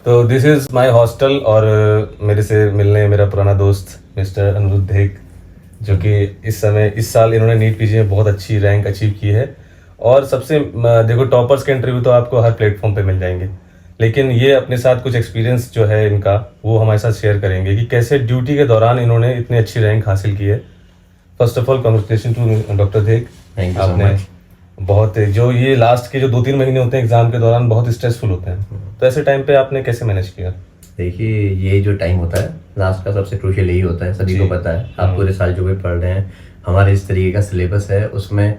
तो this is my hostel और मेरे से मिलने मेरा पुराना दोस्त मिस्टर अनिरुद्ध धेक, जो कि इस साल इन्होंने नीट पीजी में बहुत अच्छी रैंक अचीव की है। और सबसे देखो, टॉपर्स के इंटरव्यू तो आपको हर प्लेटफॉर्म पे मिल जाएंगे, लेकिन ये अपने साथ कुछ एक्सपीरियंस जो है इनका, वो हमारे साथ शेयर करेंगे कि कैसे ड्यूटी के दौरान इन्होंने इतनी अच्छी रैंक हासिल की है। First of all congratulation to doctor Dhek. Thank you so आपने मच। बहुत जो ये लास्ट के जो 2-3 महीने होते हैं एग्जाम के दौरान बहुत स्ट्रेसफुल होते हैं, तो ऐसे टाइम पे आपने कैसे मैनेज किया? देखिए, ये जो टाइम होता है लास्ट का सबसे क्रूशियल यही होता है, सभी को पता है। आप पूरे साल जो भी पढ़ रहे हैं, हमारे इस तरीके का सिलेबस है, उसमें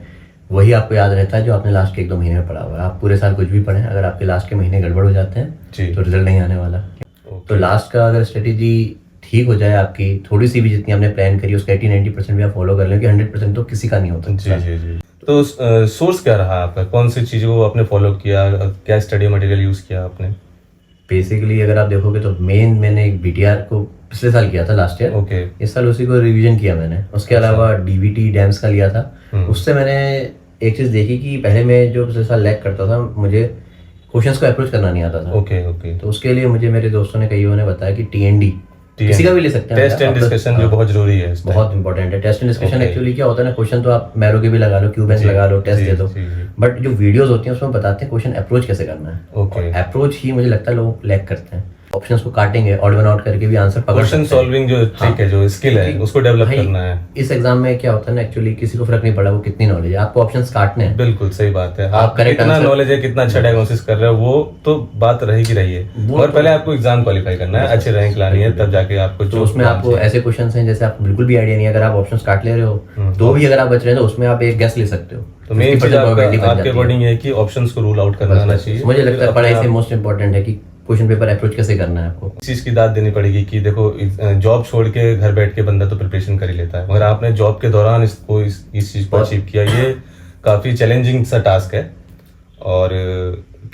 वही आपको याद रहता है जो आपने लास्ट के 1-2 महीने में पढ़ा हुआ है। आप पूरे साल कुछ भी पढ़ें, अगर आपके लास्ट के महीने गड़बड़ हो जाते हैं तो रिजल्ट नहीं आने वाला। तो लास्ट का अगर स्ट्रेटेजी ठीक हो जाए आपकी, थोड़ी सी भी जितनी आपने प्लान करी उसका 80-90% भी आप फॉलो कर लें, कि 100% तो किसी का नहीं होता। जी। तो सोर्स क्या रहा आपका? कौन सी चीज़ों को आपने फॉलो किया? क्या स्टडी मटेरियल यूज़ किया आपने? बेसिकली अगर आप देखोगे तो मैंने एक बीटीआर को पिछले साल किया था, लास्ट ईयर। ओके। इस साल उसी को रिवीजन किया मैंने। उसके अलावा डीवीटी डैम्स का लिया था। उससे मैंने एक चीज़ देखी कि पहले मैं जो पिछले साल लैग करता था, मुझे क्वेश्चंस को अप्रोच करना नहीं आता था। ओके। तो उसके लिए मुझे मेरे दोस्तों ने कईयों ने बताया कि टीएनडी किसी का भी ले सकते हैं, टेस्ट एंड डिस्कशन जो बहुत जरूरी है, बहुत इंपॉर्टेंट है। टेस्ट एंड डिस्कशन एक्चुअली क्या होता है ना, क्वेश्चन तो आप मैरो के भी लगा लो, क्यूबेंस लगा लो, टेस्ट दे दो, बट जो वीडियोस होती हैं उसमें बताते हैं क्वेश्चन अप्रोच कैसे करना है। अप्रोच ही मुझे लगता है लोग लैग करते हैं। ऑप्शंस को काटेंगे, ऑड वन आउट करके भी आंसर पकड़ सकते हैं। क्वेश्चन सॉल्विंग जो ठीक है, जो स्किल है उसको डेवलप करना है। इस एग्जाम में क्या होता है ना, एक्चुअली किसी को फर्क नहीं पड़ा वो कितनी नॉलेज है, आपको ऑप्शंस काटने हैं। बिल्कुल सही बात है। आप कितना नॉलेज है, कितना अच्छा डायग्नोसिस कर रहे हो, वो तो बात रहेगी रही है, और पहले आपको एग्जाम क्वालिफाई करना है, अच्छी रैंक लानी है, तब जाके आपको तो उसमें आपको ऐसे क्वेश्चंस हैं जैसे आपको बिल्कुल भी आइडिया नहीं है, अगर आप ऑप्शंस काट ले रहे हो तो भी अगर आप बच रहे हैं तो उसमें आप एक गेस ले सकते हो। तो मेन चीज आपके अकॉर्डिंग है कि ऑप्शंस को रूल आउट करना आना चाहिए। मुझे लगता है पढ़ाई से मोस्ट इंपॉर्टेंट है कि क्वेश्चन पेपर अप्रोच कैसे करना है आपको। इस चीज की दाद देनी पड़ेगी कि देखो, जॉब छोड़ के घर बैठ के बंदा तो प्रिपरेशन कर ही लेता है, मगर आपने जॉब के दौरान इस चीज को अचीव किया, ये काफी चैलेंजिंग सा टास्क है। और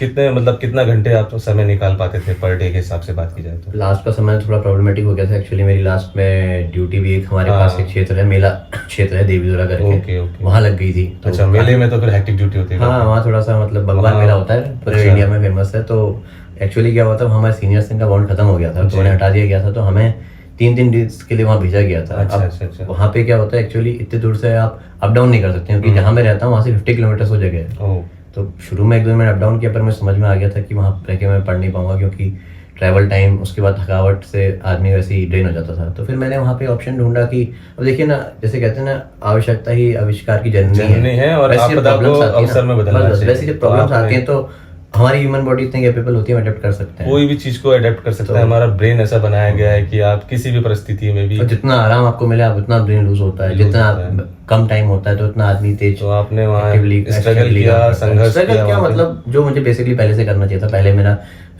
कितना घंटे आप समय निकाल पाते थे पर डे के हिसाब से बात की जाए तो? लास्ट का समय थोड़ा प्रॉब्लमेटिक हो गया था एक्चुअली। मेरी लास्ट में ड्यूटी भी एक हमारे पास एक क्षेत्र है, मेला क्षेत्र है देवीधुरा करके, वहाँ लग गई थी। तो अच्छा, मेले में तो फिर हेक्टिक ड्यूटी होती है। हाँ, वहाँ थोड़ा सा मतलब भगवान मेला होता है, पूरे इंडिया में फेमस है। तो एक्चुअली क्या हुआ था, हमारे सीनियर्स का बॉन्ड खत्म हो गया था, तो उन्हें हटा दिया गया था, तो हमें 3 डेज के लिए वहाँ भेजा गया था। अच्छा। वहाँ पे क्या होता है एक्चुअली, इतने दूर से आप अप डाउन नहीं कर सकते, क्योंकि जहाँ मैं रहता हूँ वहाँ से 50 किलोमीटर वो जगह है। तो शुरू में 1-2 मैंने अप डाउन किया, पर मुझे समझ में आ गया था कि वहाँ रह के मैं पढ़ नहीं पाऊंगा, क्योंकि ट्रैवल टाइम, उसके बाद थकावट से आदमी वैसे ही ड्रेन हो जाता था। तो फिर मैंने वहाँ पे ऑप्शन ढूंढा कि अब देखिए ना, जैसे कहते हैं ना, आवश्यकता ही आविष्कार की जननी है, और वैसे जब प्रॉब्लम्स आती हैं तो हमारी ह्यूमन बॉडी इतनी कैपेबल होती है, अडेप्ट कर सकते हैं, कोई भी चीज को अडेप्ट कर सकता है। हमारा ब्रेन ऐसा बनाया गया है कि आप किसी भी परिस्थिति में भी, जितना आराम आपको मिले आप उतना ब्रेन लूज होता है, जितना कम टाइम होता है तो उतना आदमी तेज। तो आपने वहाँ स्ट्रगल किया, संघर्ष किया, मतलब जो मुझे बेसिकली पहले से करना चाहिए था। पहले मेरा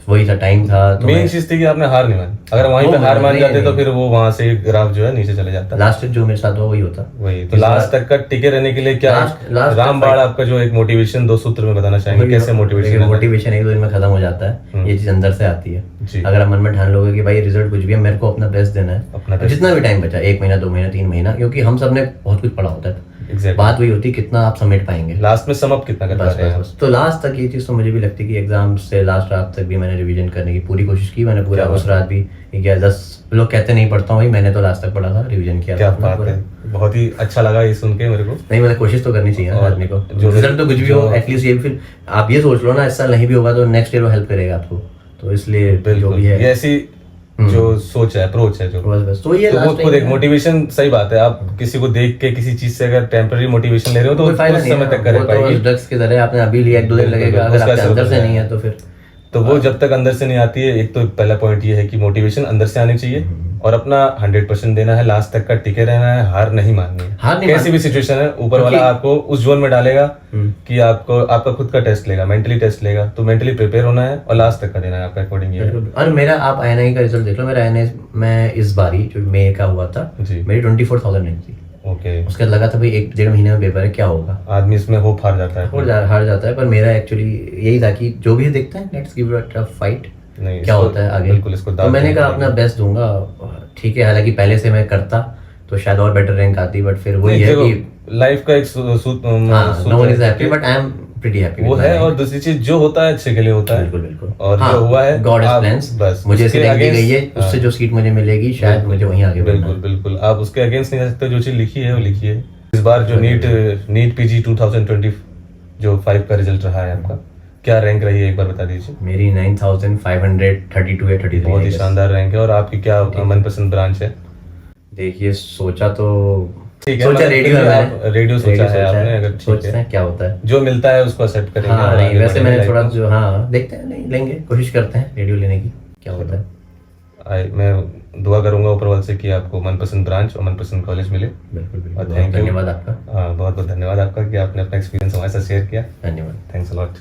वही था, टाइम था। तो मेन चीज थी कि आपने हार नहीं मानी। अगर वहीं पे हार मान जाते तो फिर वो वहां से ग्राफ जो है नीचे चले जाता। लास्ट जो मेरे साथ हुआ वही होता। वही तो लास्ट तक का टिके रहने के लिए क्या रामबाण आपका जो एक मोटिवेशन 2 सूत्र में बताना चाहेंगे, कैसे मोटिवेशन? मोटिवेशन 1-2 दिन में खत्म हो जाता है, ये चीज अंदर से आती है। अगर आप मन में ठान लोगे कि भाई रिजल्ट कुछ भी है, मेरे को अपना बेस्ट देना है, अपना जितना भी टाइम बचा, 1 महीना 2 महीना 3 महीना, क्योंकि हम सब ने बहुत कुछ पढ़ा होता है। बात वही होती है कितना आप समेट पाएंगे, लास्ट में सम अप कितना कर पाते हैं। तो लास्ट तक ये चीज तो मुझे भी लगती है कि एग्जाम से लास्ट रात तक भी मैंने रिवीजन करने की पूरी कोशिश की। मैंने पूरा उस रात भी 11-10 लोग कहते नहीं पढ़ता हूँ, मैंने तो लास्ट तक पढ़ा था, रिवीजन किया। क्या बात है, बहुत ही अच्छा लगा ये सुन के मेरे को। नहीं, मतलब कोशिश तो करनी चाहिए आदमी को, जो रिजल्ट तो कुछ भी हो, एटलीस्ट ये फिर आप ये सोच लो ना, इस साल नहीं भी होगा तो नेक्स्ट ईयर वो हेल्प करेगा आपको। तो इसलिए जो भी है, ऐसी जो सोच है, अप्रोच है, जो बस तो ये तो वो खुद एक मोटिवेशन, सही बात है। आप किसी को देख के किसी चीज से अगर टेम्पररी मोटिवेशन ले रहे हो तो कुछ समय तक कर पाएंगे। ड्रग्स की तरह आपने अभी लिया, 1-2 दिन लगेगा, अगर आपके अंदर से नहीं है तो फिर तो वो जब तक अंदर से नहीं आती है, एक तो पहला पॉइंट ये है कि मोटिवेशन अंदर से आनी चाहिए, और अपना 100% देना है, लास्ट तक का टिके रहना है, हार नहीं माननी है। कैसी भी सिचुएशन है, ऊपर वाला आपको उस जोन में डालेगा कि आपका खुद का टेस्ट लेगा, मेंटली टेस्ट लेगा, तो मेंटली प्रिपेयर होना है और लास्ट तक का देना है आपका अकॉर्डिंग। और मेरा आप INI का रिजल्ट देख लो, मेरा INI में इस बारी जो मई का हुआ था, मेरी 24,000 रैंक थी। ओके। उसके लगा था भाई 1-1.5 महीने में पेपर है, क्या होगा, आदमी इसमें होप हार जाता है, हार जाता है। पर मेरा एक्चुअली यही था कि जो भी देखते हैं, let's give it a fight, क्या होता है आगे। बिल्कुल, इसको तो मैंने कहा अपना बेस्ट दूंगा, ठीक है। हालांकि पहले से मैं करता तो शायद और बेटर रैंक आती, बट फिर वही है कि लाइफ का एक no one is happy, but I am pretty happy वो है। और दूसरी चीज, जो होता है अच्छे के लिए होता है, बिल्कुल बिल्कुल। और जो हुआ है गॉड इज आप प्लान्स, बस मुझे उसके ऐसे रैंक दी गई है, against- उससे जो सीट मुझे मिलेगी शायद मुझे वहीं आगे बढ़ना बिल्कुल है। बिल्कुल, आप उसके अगेंस्ट नहीं जा सकते, जो चीज लिखी है वो लिखी है। इस बार जो नीट पीजी 2020 जो 5 का रिजल्ट रहा है आपका, क्या रैंक रही है एक बार बता दीजिए। मेरी 9532 या 33 बहुत ही है। शानदार रैंक है। और आपकी क्या मनपसंद ब्रांच है? देखिए सोचा तो ठीक है, सोचा मतलब रेडियो है आप मैंने, रेडियो सोचा है आपने, अगर ठीक सोचते है हैं क्या होता है। जो मिलता है उसको एक्सेप्ट करेंगे। हाँ और नहीं आगे वैसे बढ़ेंगे मैंने life थोड़ा में। जो हाँ देखते हैं, नहीं लेंगे, कोशिश करते हैं रेडियो लेने की, क्या होता है। मैं दुआ करूंगा ऊपर वाले से कि आपको मनपसंद ब्रांच और मनपसंद कॉलेज मिले। बिल्कुल और बिल्कुल, थैंक यू, धन्यवाद आपका। हाँ बहुत बहुत धन्यवाद आपका कि आपने अपना एक्सपीरियंस हमारे साथ शेयर किया। धन्यवाद। Thanks a lot.